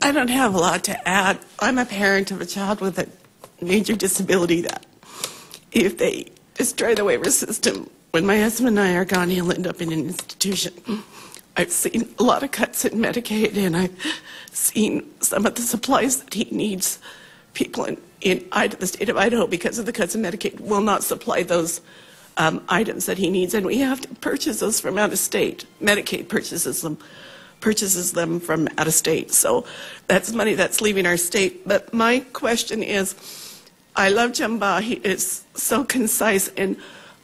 I don't have a lot to add. I'm a parent of a child with a major disability that if they destroy the waiver system, when my husband and I are gone, he'll end up in an institution. I've seen a lot of cuts in Medicaid, and I've seen some of the supplies that he needs. People in the state of Idaho, because of the cuts in Medicaid, will not supply those items that he needs, and we have to purchase those from out of state. Medicaid purchases them from out of state. So that's money that's leaving our state. But my question is, I love Jim Baugh. He is so concise, and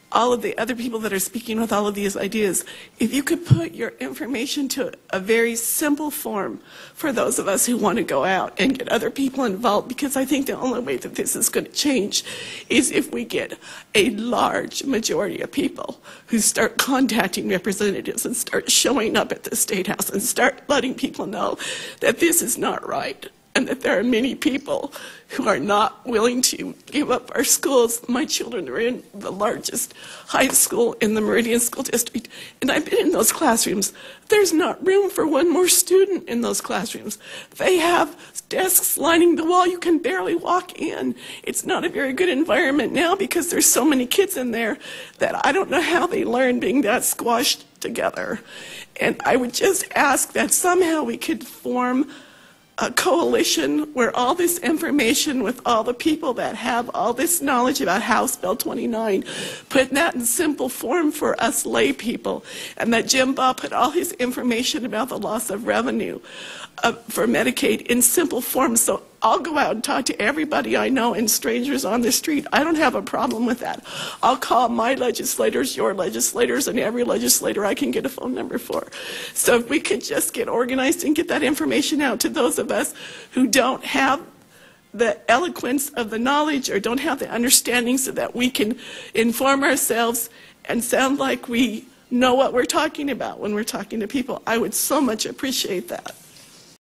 all of the other people that are speaking with all of these ideas, if you could put your information to a very simple form for those of us who want to go out and get other people involved, because I think the only way that this is going to change is if we get a large majority of people who start contacting representatives and start showing up at the State House and start letting people know that this is not right, and that there are many people who are not willing to give up our schools. My children are in the largest high school in the Meridian School District, and I've been in those classrooms. There's not room for one more student in those classrooms. They have desks lining the wall. You can barely walk in. It's not a very good environment now because there's so many kids in there that I don't know how they learn being that squashed together. And I would just ask that somehow we could form a coalition where all this information with all the people that have all this knowledge about House Bill 29, put that in simple form for us lay people, and that Jim Baugh put all his information about the loss of revenue for Medicaid in simple form. So I'll go out and talk to everybody I know and strangers on the street. I don't have a problem with that. I'll call my legislators, your legislators, and every legislator I can get a phone number for. So if we could just get organized and get that information out to those of us who don't have the eloquence of the knowledge or don't have the understanding, so that we can inform ourselves and sound like we know what we're talking about when we're talking to people, I would so much appreciate that.